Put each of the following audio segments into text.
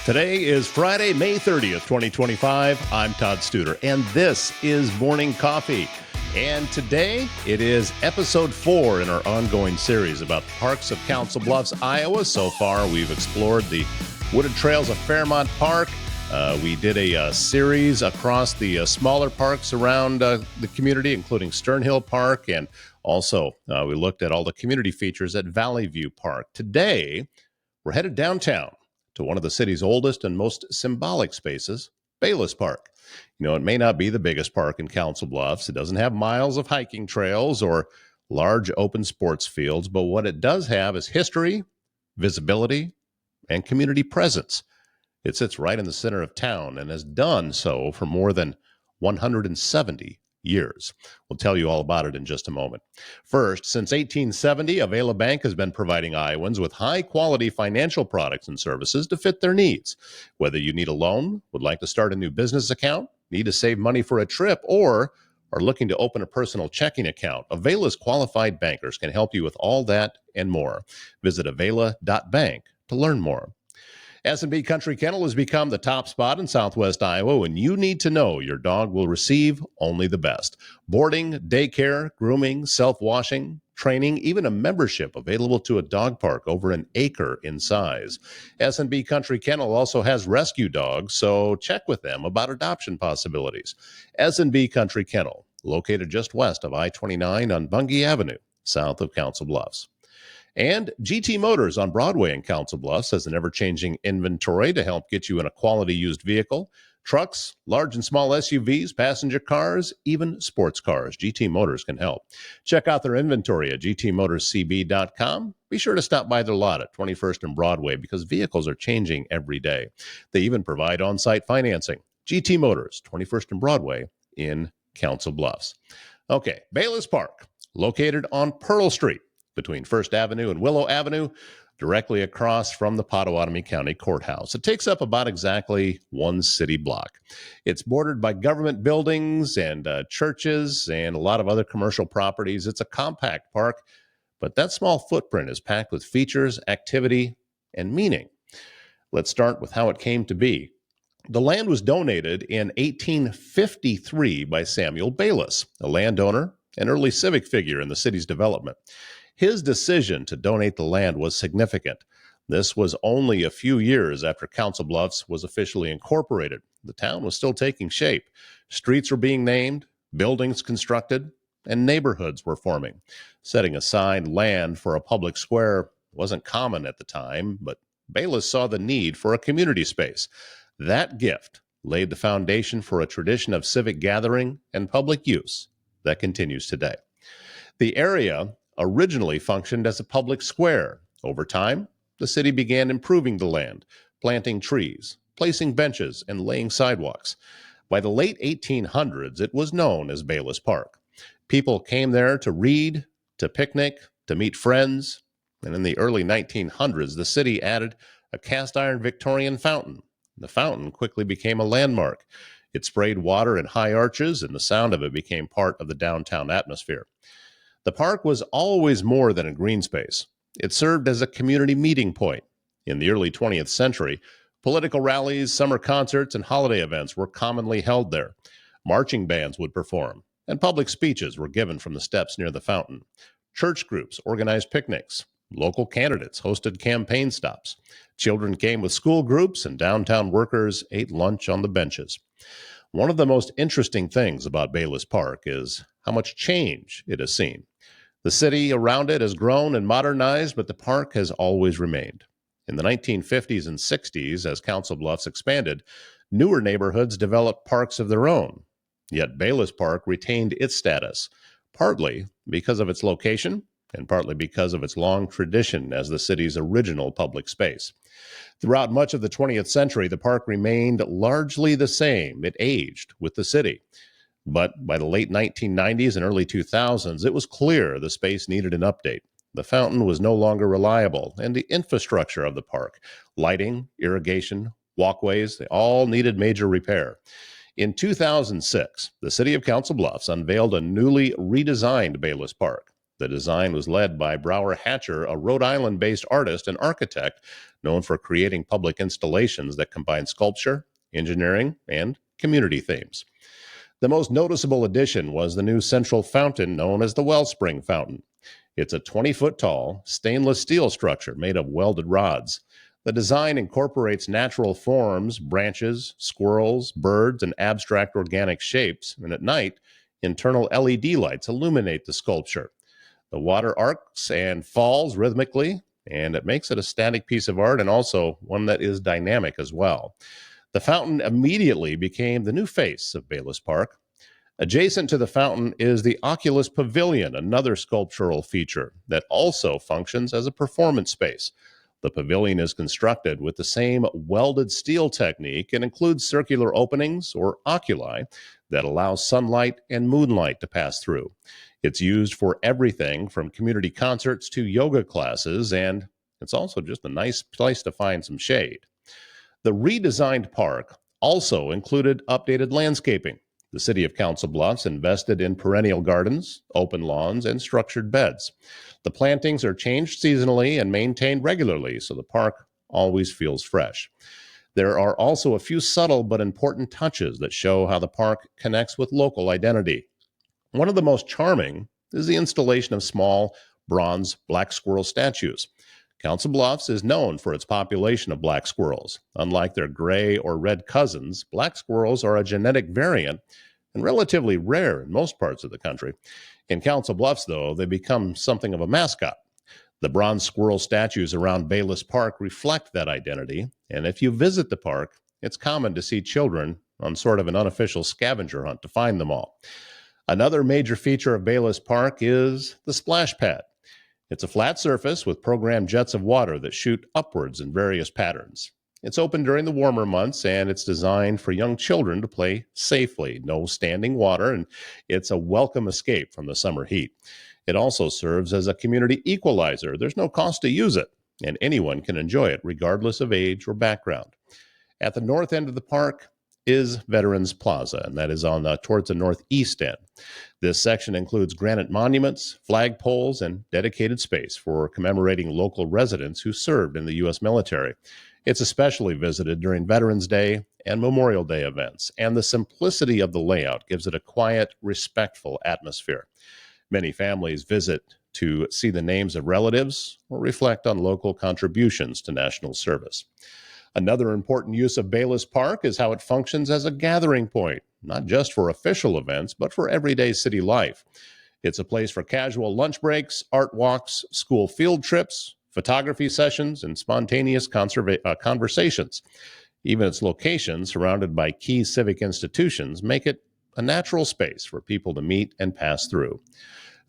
Today is Friday, May 30th, 2025. I'm Todd Studer, and this is Morning Coffee. And today, it is episode 4 in our ongoing series about the parks of Council Bluffs, Iowa. So far, we've explored the wooded trails of Fairmont Park. We did a series across the smaller parks around the community, including Sternhill Park, and also we looked at all the community features at Valley View Park. Today, we're headed downtown to one of the city's oldest and most symbolic spaces, Bayliss Park. You know, it may not be the biggest park in Council Bluffs. It doesn't have miles of hiking trails or large open sports fields, but what it does have is history, visibility, and community presence. It sits right in the center of town and has done so for more than 170 years. We'll tell you all about it in just a moment. First, since 1870, Avila Bank has been providing Iowans with high-quality financial products and services to fit their needs. Whether you need a loan, would like to start a new business account, need to save money for a trip, or are looking to open a personal checking account, Avila's qualified bankers can help you with all that and more. Visit avila.bank to learn more. S&B Country Kennel has become the top spot in Southwest Iowa, and you need to know your dog will receive only the best. Boarding, daycare, grooming, self-washing, training, even a membership available to a dog park over an acre in size. S&B Country Kennel also has rescue dogs, so check with them about adoption possibilities. S&B Country Kennel, located just west of I-29 on Bungie Avenue, south of Council Bluffs. And GT Motors on Broadway in Council Bluffs has an ever-changing inventory to help get you in a quality used vehicle. Trucks, large and small SUVs, passenger cars, even sports cars. GT Motors can help. Check out their inventory at gtmotorscb.com. Be sure to stop by their lot at 21st and Broadway because vehicles are changing every day. They even provide on-site financing. GT Motors, 21st and Broadway in Council Bluffs. Okay, Bayliss Park, located on Pearl Street, between First Avenue and Willow Avenue, directly across from the Potawatomi County Courthouse. It takes up about exactly one city block. It's bordered by government buildings and churches and a lot of other commercial properties. It's a compact park, but that small footprint is packed with features, activity, and meaning. Let's start with how it came to be. The land was donated in 1853 by Samuel Bayliss, a landowner, an early civic figure in the city's development. His decision to donate the land was significant. This was only a few years after Council Bluffs was officially incorporated. The town was still taking shape. Streets were being named, buildings constructed, and neighborhoods were forming. Setting aside land for a public square wasn't common at the time, but Bayliss saw the need for a community space. That gift laid the foundation for a tradition of civic gathering and public use that continues today. The area originally functioned as a public square. Over time, the city began improving the land, planting trees, placing benches, and laying sidewalks. By the late 1800s, it was known as Bayliss Park. People came there to read, to picnic, to meet friends, and in the early 1900s, the city added a cast-iron Victorian fountain. The fountain quickly became a landmark. It sprayed water in high arches, and the sound of it became part of the downtown atmosphere. The park was always more than a green space. It served as a community meeting point. In the early 20th century, political rallies, summer concerts, and holiday events were commonly held there. Marching bands would perform, and public speeches were given from the steps near the fountain. Church groups organized picnics. Local candidates hosted campaign stops. Children came with school groups, and downtown workers ate lunch on the benches. One of the most interesting things about Bayliss Park is how much change it has seen. The city around it has grown and modernized, but the park has always remained. In the 1950s and 60s, as Council Bluffs expanded, newer neighborhoods developed parks of their own. Yet Bayliss Park retained its status, partly because of its location and partly because of its long tradition as the city's original public space. Throughout much of the 20th century, the park remained largely the same. It aged with the city. But by the late 1990s and early 2000s, it was clear the space needed an update. The fountain was no longer reliable, and the infrastructure of the park, lighting, irrigation, walkways, they all needed major repair. In 2006, the city of Council Bluffs unveiled a newly redesigned Bayliss Park. The design was led by Brower Hatcher, a Rhode Island-based artist and architect known for creating public installations that combine sculpture, engineering, and community themes. The most noticeable addition was the new central fountain known as the Wellspring Fountain. It's a 20-foot tall, stainless steel structure made of welded rods. The design incorporates natural forms, branches, squirrels, birds, and abstract organic shapes, and at night, internal LED lights illuminate the sculpture. The water arcs and falls rhythmically, and it makes it a static piece of art and also one that is dynamic as well. The fountain immediately became the new face of Bayliss Park. Adjacent to the fountain is the Oculus Pavilion, another sculptural feature that also functions as a performance space. The pavilion is constructed with the same welded steel technique and includes circular openings, or oculi, that allow sunlight and moonlight to pass through. It's used for everything from community concerts to yoga classes, and it's also just a nice place to find some shade. The redesigned park also included updated landscaping. The city of Council Bluffs invested in perennial gardens, open lawns, and structured beds. The plantings are changed seasonally and maintained regularly, so the park always feels fresh. There are also a few subtle but important touches that show how the park connects with local identity. One of the most charming is the installation of small bronze black squirrel statues. Council Bluffs is known for its population of black squirrels. Unlike their gray or red cousins, black squirrels are a genetic variant and relatively rare in most parts of the country. In Council Bluffs, though, they become something of a mascot. The bronze squirrel statues around Bayliss Park reflect that identity, and if you visit the park, it's common to see children on sort of an unofficial scavenger hunt to find them all. Another major feature of Bayliss Park is the splash pad. It's a flat surface with programmed jets of water that shoot upwards in various patterns. It's open during the warmer months, and it's designed for young children to play safely. No standing water, and it's a welcome escape from the summer heat. It also serves as a community equalizer. There's no cost to use it, and anyone can enjoy it regardless of age or background. At the north end of the park is Veterans Plaza, and that is on towards the northeast end. This section includes granite monuments, flagpoles, and dedicated space for commemorating local residents who served in the U.S. military. It's especially visited during Veterans Day and Memorial Day events, and the simplicity of the layout gives it a quiet, respectful atmosphere. Many families visit to see the names of relatives or reflect on local contributions to national service. Another important use of Bayliss Park is how it functions as a gathering point, not just for official events, but for everyday city life. It's a place for casual lunch breaks, art walks, school field trips, photography sessions, and spontaneous conversations. Even its location, surrounded by key civic institutions, make it a natural space for people to meet and pass through.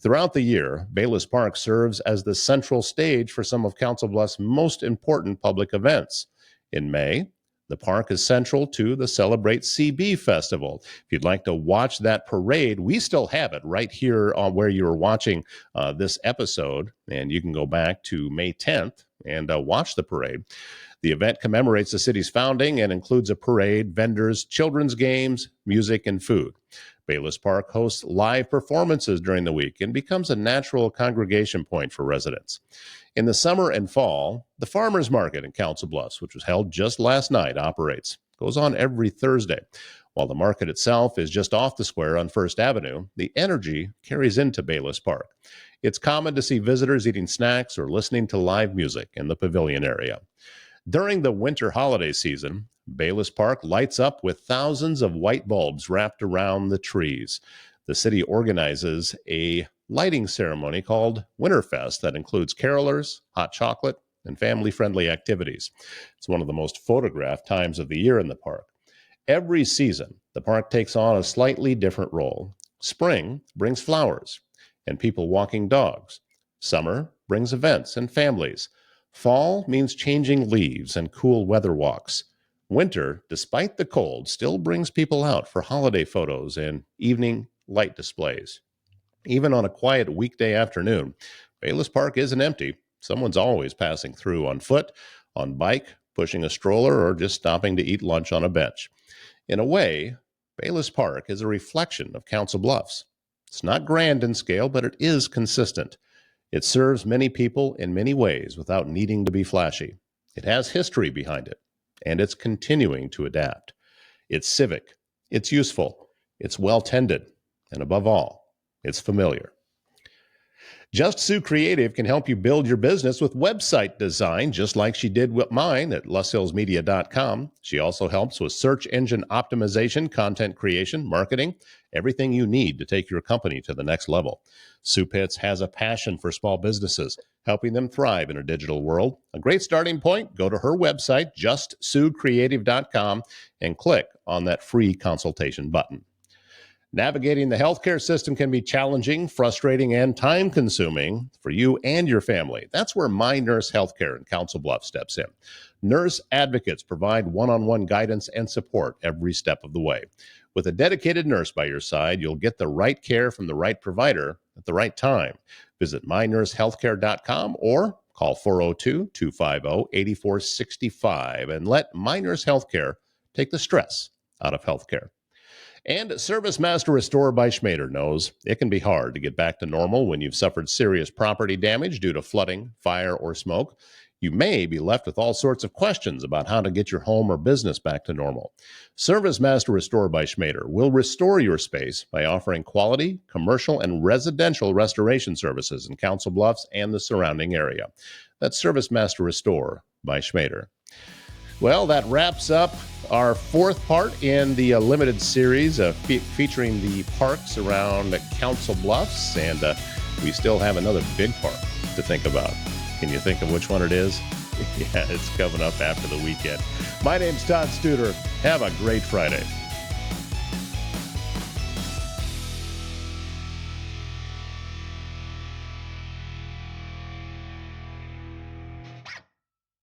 Throughout the year, Bayliss Park serves as the central stage for some of Council Bluffs' most important public events. In May, the park is central to the Celebrate CB Festival. If you'd like to watch that parade, we still have it right here on where you're watching this episode, and you can go back to May 10th and watch the parade. The event commemorates the city's founding and includes a parade, vendors, children's games, music, and food. Bayliss Park hosts live performances during the week and becomes a natural congregation point for residents. In the summer and fall, the Farmers Market in Council Bluffs, which was held just last night, operates. It goes on every Thursday. While the market itself is just off the square on First Avenue, the energy carries into Bayliss Park. It's common to see visitors eating snacks or listening to live music in the pavilion area. During the winter holiday season, Bayliss Park lights up with thousands of white bulbs wrapped around the trees. The city organizes a lighting ceremony called Winterfest that includes carolers, hot chocolate, and family-friendly activities. It's one of the most photographed times of the year in the park. Every season, the park takes on a slightly different role. Spring brings flowers and people walking dogs. Summer brings events and families. Fall means changing leaves and cool weather walks. Winter, despite the cold, still brings people out for holiday photos and evening light displays. Even on a quiet weekday afternoon, Bayliss Park isn't empty. Someone's always passing through on foot, on bike, pushing a stroller, or just stopping to eat lunch on a bench. In a way, Bayliss Park is a reflection of Council Bluffs. It's not grand in scale, but it is consistent. It serves many people in many ways without needing to be flashy. It has history behind it, and it's continuing to adapt. It's civic, it's useful, it's well tended, and above all, it's familiar. Just Sue Creative can help you build your business with website design, just like she did with mine at lushillsmedia.com. She also helps with search engine optimization, content creation, marketing, everything you need to take your company to the next level. Sue Pitts has a passion for small businesses, helping them thrive in a digital world. A great starting point, go to her website, justsuecreative.com, and click on that free consultation button. Navigating the healthcare system can be challenging, frustrating, and time-consuming for you and your family. That's where My Nurse Healthcare in Council Bluffs steps in. Nurse advocates provide one-on-one guidance and support every step of the way. With a dedicated nurse by your side, you'll get the right care from the right provider at the right time. Visit mynursehealthcare.com or call 402-250-8465 and let My Nurse Healthcare take the stress out of healthcare. And Service Master Restorer by Schmader knows it can be hard to get back to normal when you've suffered serious property damage due to flooding, fire, or smoke. You may be left with all sorts of questions about how to get your home or business back to normal. Service Master Restorer by Schmader will restore your space by offering quality, commercial, and residential restoration services in Council Bluffs and the surrounding area. That's Service Master Restore by Schmader. Well, that wraps up our fourth part in the limited series featuring the parks around Council Bluffs, and we still have another big park to think about. Can you think of which one it is? Yeah, it's coming up after the weekend. My name's Todd Studer. Have a great Friday.